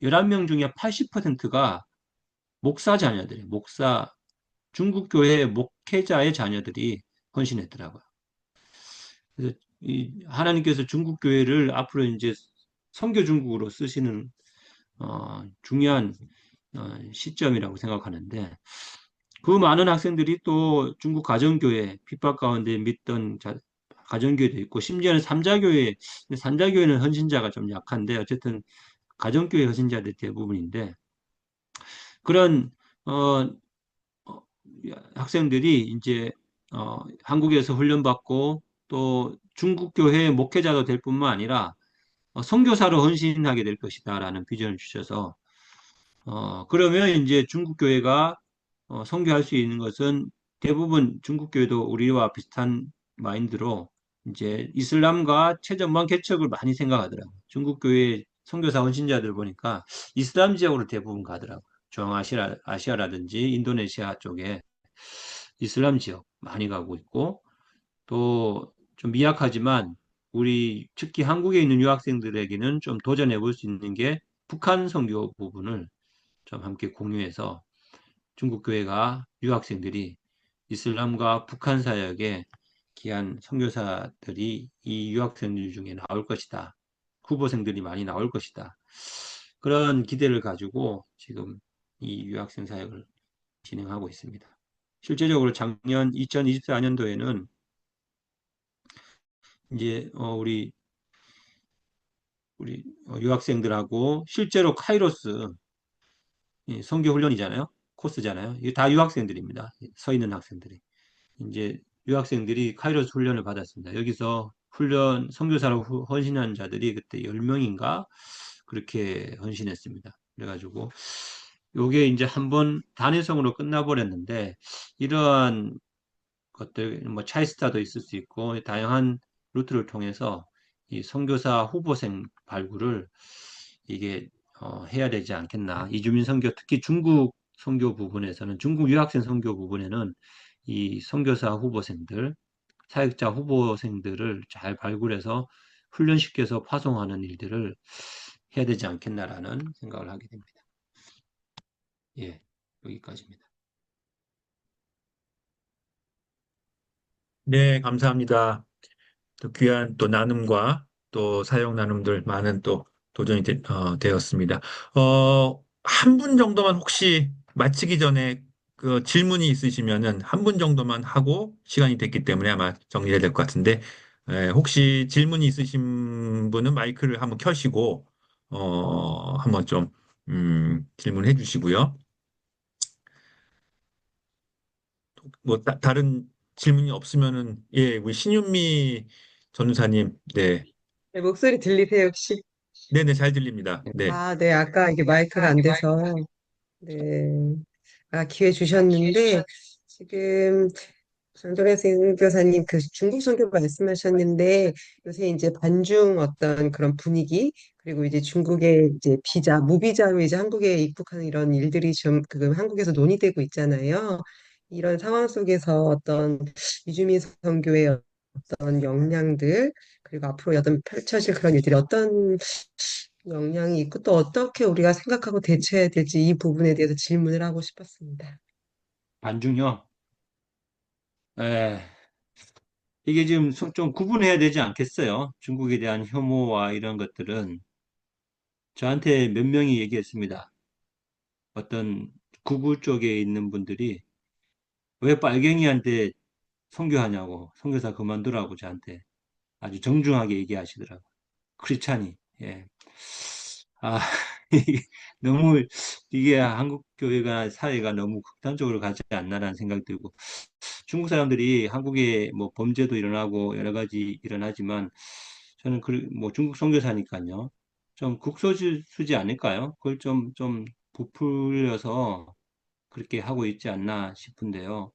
11명 중에 80%가 목사 자녀들이에요. 중국 교회 목회자의 자녀들이 헌신했더라고요. 그래서 하나님께서 중국 교회를 앞으로 이제 선교 중국으로 쓰시는 중요한 시점이라고 생각하는데 그 많은 학생들이 또 중국 가정교회 핍박 가운데 믿던 가정교회도 있고 심지어는 삼자교회는 헌신자가 좀 약한데 어쨌든 가정교회 헌신자들이 대부분인데 그런 어, 어, 학생들이 이제 한국에서 훈련받고 또 중국 교회의 목회자도 될 뿐만 아니라 선교사로 헌신하게 될 것이다라는 비전을 주셔서 그러면 이제 중국 교회가 선교할 수 있는 것은 대부분 중국 교회도 우리와 비슷한 마인드로 이제 이슬람과 최전방 개척을 많이 생각하더라고요. 중국 교회 선교사 헌신자들 보니까 이슬람 지역으로 대부분 가더라고요. 아시아라든지 인도네시아 쪽에 이슬람 지역 많이 가고 있고 또 좀 미약하지만 우리 특히 한국에 있는 유학생들에게는 좀 도전해 볼 수 있는 게 북한 선교 부분을 좀 함께 공유해서 중국 교회가 유학생들이 이슬람과 북한 사역에 귀한 선교사들이 이 유학생들 중에 나올 것이다. 후보생들이 많이 나올 것이다. 그런 기대를 가지고 지금 이 유학생 사역을 진행하고 있습니다. 실제적으로 작년 2024년도에는 이제 우리 유학생들하고 실제로 카이로스 선교 훈련이잖아요. 코스잖아요. 이게 다 유학생들입니다. 서 있는 학생들이. 이제 유학생들이 카이로스 훈련을 받았습니다. 여기서 선교사로 헌신한 자들이 그때 10명인가 그렇게 헌신했습니다. 그래가지고 요게 이제 한번 단회성으로 끝나버렸는데 이러한 것들 뭐 차이스타도 있을 수 있고 다양한 루트를 통해서 이 선교사 후보생 발굴을 이게 해야 되지 않겠나. 이주민 선교 특히 중국 선교 부분에서는 중국 유학생 선교 부분에는 이 선교사 후보생들 사역자 후보생들을 잘 발굴해서 훈련시켜서 파송하는 일들을 해야 되지 않겠나라는 생각을 하게 됩니다. 예, 여기까지입니다. 네, 감사합니다. 또 귀한 또 나눔과 또 사용 나눔들 많은 또 도전이 되었습니다. 한 분 정도만 혹시 마치기 전에 그 질문이 있으시면은 한 분 정도만 하고 시간이 됐기 때문에 아마 정리해야 될 것 같은데, 혹시 질문이 있으신 분은 마이크를 한번 켜시고, 한번 좀, 질문해 주시고요. 뭐, 다른 질문이 없으면은, 예, 우리 신윤미 전우사님, 네. 네, 목소리 들리세요, 혹시? 네네, 잘 들립니다. 네. 아, 네, 아까 이게 마이크가 안 돼서, 네, 기회 주셨는데, 지금 장동현 교사님 그 중국 선교 말씀하셨는데, 요새 이제 반중 어떤 그런 분위기, 그리고 이제 중국의 이제 무비자로 이제 한국에 입국하는 이런 일들이 좀 한국에서 논의되고 있잖아요. 이런 상황 속에서 어떤 이주민 선교의 어떤 역량들, 그리고 앞으로 어떤 펼쳐질 그런 일들이 어떤 영향이 있고 또 어떻게 우리가 생각하고 대처해야 될지 이 부분에 대해서 질문을 하고 싶었습니다. 반중요. 에, 이게 지금 좀 구분해야 되지 않겠어요? 중국에 대한 혐오와 이런 것들은 저한테 몇 명이 얘기했습니다. 어떤 구구 쪽에 있는 분들이 왜 빨갱이한테 선교하냐고, 선교사 그만두라고 저한테 아주 정중하게 얘기하시더라고요. 크리스찬이. 예. 아, 이게 너무, 이게 한국 교회가, 사회가 너무 극단적으로 가지 않나라는 생각이 들고, 중국 사람들이 한국에 뭐 범죄도 일어나고 여러 가지 일어나지만, 저는 뭐 중국 선교사니까요. 좀 국소수지 않을까요? 그걸 좀 부풀려서 그렇게 하고 있지 않나 싶은데요.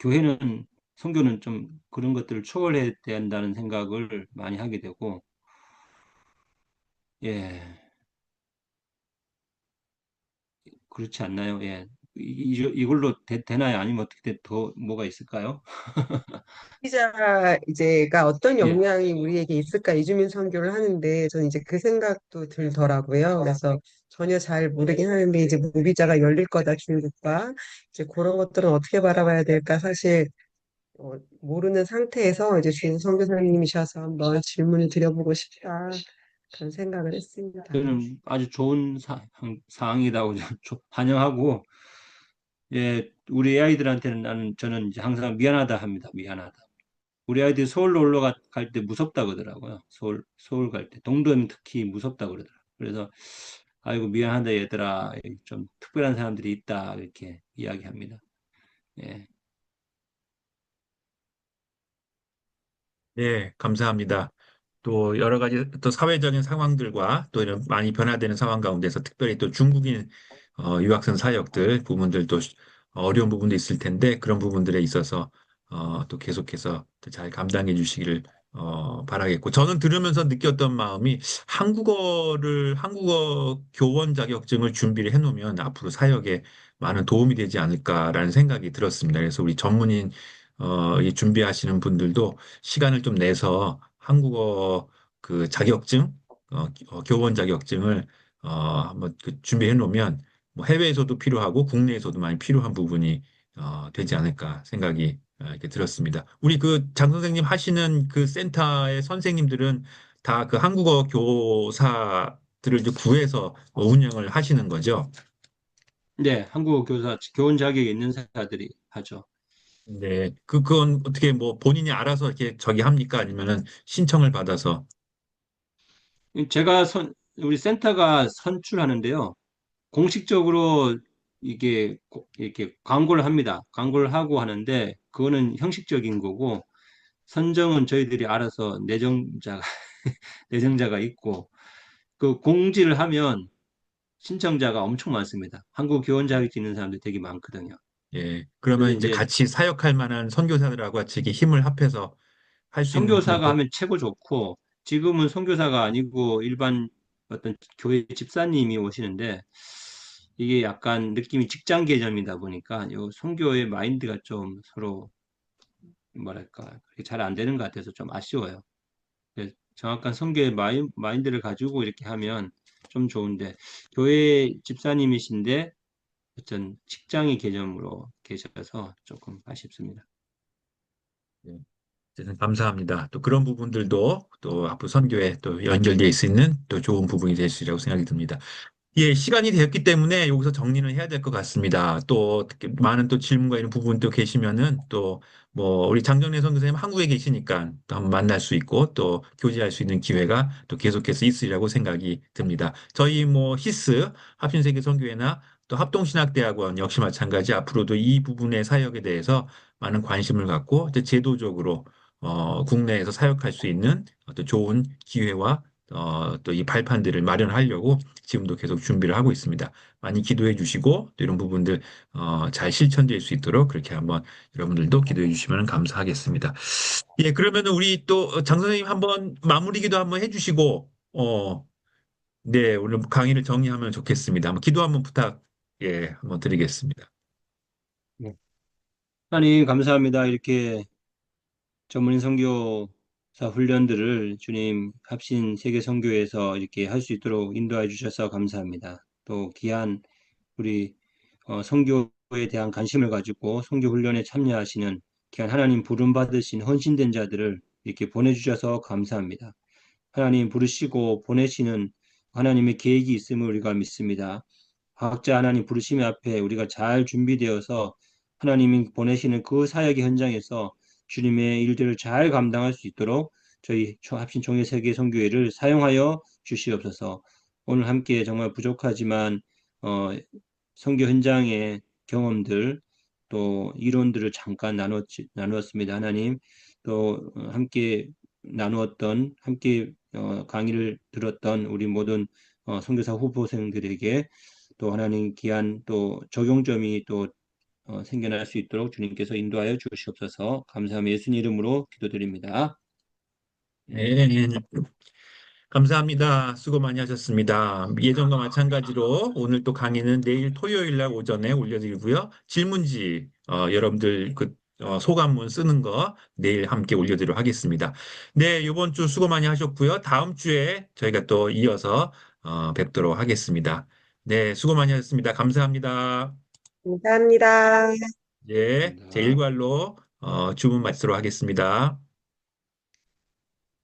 교회는, 선교는 좀 그런 것들을 초월해야 된다는 생각을 많이 하게 되고, 예. 그렇지 않나요? 예. 이걸로 되나요? 아니면 어떻게 더 뭐가 있을까요? 피자 이제가 어떤 예. 영향이 우리에게 있을까 이주민 선교를 하는데 저는 이제 그 생각도 들더라고요. 그래서 전혀 잘 모르긴 하는데 이제 무비자가 열릴 거다 중국과 이제 그런 것들은 어떻게 바라봐야 될까 사실 모르는 상태에서 이제 주인 선교사님이셔서 한번 질문을 드려보고 싶다 그런 생각을 했습니다. 저는 아주 좋은 사항이라고 환영하고, 예, 우리 아이들한테는 저는 이제 항상 미안하다 합니다. 미안하다. 우리 아이들이 서울로 올라갈 때 무섭다 그러더라고요. 서울 갈 때. 동대문 특히 무섭다 그러더라고요. 그래서, 아이고, 미안하다, 얘들아. 좀 특별한 사람들이 있다. 이렇게 이야기합니다. 예. 네, 감사합니다. 또 여러 가지 또 사회적인 상황들과 또 이런 많이 변화되는 상황 가운데서 특별히 또 중국인 유학생 사역들 부분들도 어려운 부분도 있을 텐데 그런 부분들에 있어서 또 계속해서 잘 감당해 주시기를 바라겠고 저는 들으면서 느꼈던 마음이 한국어 교원 자격증을 준비를 해놓으면 앞으로 사역에 많은 도움이 되지 않을까라는 생각이 들었습니다. 그래서 우리 전문인 이 준비하시는 분들도 시간을 좀 내서 한국어 그 자격증, 교원 자격증을 한번 그 준비해 놓으면 뭐 해외에서도 필요하고 국내에서도 많이 필요한 부분이 되지 않을까 생각이 이렇게 들었습니다. 우리 그 장 선생님 하시는 그 센터의 선생님들은 다 그 한국어 교사들을 이제 구해서 운영을 하시는 거죠? 네, 한국어 교사, 교원 자격이 있는 사람들이 하죠. 네. 그건 어떻게 뭐 본인이 알아서 이렇게 저기 합니까? 아니면은 신청을 받아서 제가 우리 센터가 선출하는데요. 공식적으로 이렇게 광고를 합니다. 광고를 하고 하는데, 그거는 형식적인 거고, 선정은 저희들이 알아서 내정자가 있고, 그 공지를 하면 신청자가 엄청 많습니다. 한국 교원 자격증 있는 사람들이 되게 많거든요. 예. 그래서 그러면 이제 이제 같이 사역할 만한 선교사들하고 같이 이렇게 힘을 합해서 할 수 있는 그런 선교사가 하면 최고 좋고, 지금은 선교사가 아니고 일반 어떤 교회 집사님이 오시는데, 이게 약간 느낌이 직장 개념이다 보니까, 요 선교의 마인드가 좀 서로, 뭐랄까, 잘 안 되는 것 같아서 좀 아쉬워요. 정확한 선교의 마인드를 가지고 이렇게 하면 좀 좋은데, 교회 집사님이신데, 어떤 직장의 개념으로 계셔서 조금 아쉽습니다. 예. 어쨌든 감사합니다. 또 그런 부분들도 또 앞으로 선교에 또 연결되어 있는 또 좋은 부분이 될 수 있라고 생각이 듭니다. 예, 시간이 되었기 때문에 여기서 정리는 해야 될 것 같습니다. 또 특히 많은 또 질문과 이런 부분도 계시면은 또 뭐 우리 장정래 선교사님 한국에 계시니까 또 한번 만날 수 있고 또 교제할 수 있는 기회가 또 계속해서 있으리라고 생각이 듭니다. 저희 뭐 히스 합신세계 선교회나 또 합동신학대학원 역시 마찬가지 앞으로도 이 부분의 사역에 대해서 많은 관심을 갖고 이제 제도적으로 국내에서 사역할 수 있는 어떤 좋은 기회와 또 이 발판들을 마련하려고 지금도 계속 준비를 하고 있습니다. 많이 기도해 주시고 또 이런 부분들 잘 실천될 수 있도록 그렇게 한번 여러분들도 기도해 주시면 감사하겠습니다. 예, 그러면은 우리 또 장 선생님 한번 마무리 기도 한번 해주시고 네, 오늘 강의를 정리하면 좋겠습니다. 한번 기도 한번 부탁 예, 한번 드리겠습니다. 네. 하나님, 감사합니다. 이렇게 전문인 선교사 훈련들을 주님 합신 세계 선교에서 이렇게 할 수 있도록 인도해 주셔서 감사합니다. 또 귀한 우리 선교에 대한 관심을 가지고 선교 훈련에 참여하시는 귀한 하나님 부름 받으신 헌신된 자들을 이렇게 보내주셔서 감사합니다. 하나님 부르시고 보내시는 하나님의 계획이 있음을 우리가 믿습니다. 과학자 하나님 부르심의 앞에 우리가 잘 준비되어서 하나님이 보내시는 그 사역의 현장에서 주님의 일들을 잘 감당할 수 있도록 저희 합신 총회 세계 선교회를 사용하여 주시옵소서. 오늘 함께 정말 부족하지만 어, 선교 현장의 경험들 또 이론들을 잠깐 나누었습니다. 하나님 또 함께 나누었던 함께 강의를 들었던 우리 모든 선교사 후보생들에게 또 하나님 귀한 또 적용점이 또 생겨날 수 있도록 주님께서 인도하여 주시옵소서. 감사하며 예수님 이름으로 기도드립니다. 네, 감사합니다. 수고 많이 하셨습니다. 예전과 마찬가지로 오늘 또 강의는 내일 토요일 날 오전에 올려드리고요. 질문지 여러분들 그 소감문 쓰는 거 내일 함께 올려드리도록 하겠습니다. 네, 이번 주 수고 많이 하셨고요. 다음 주에 저희가 또 이어서 뵙도록 하겠습니다. 네, 수고 많이 하셨습니다. 감사합니다. 감사합니다. 예, 감사합니다. 제1관로 주문 마치도록 하겠습니다.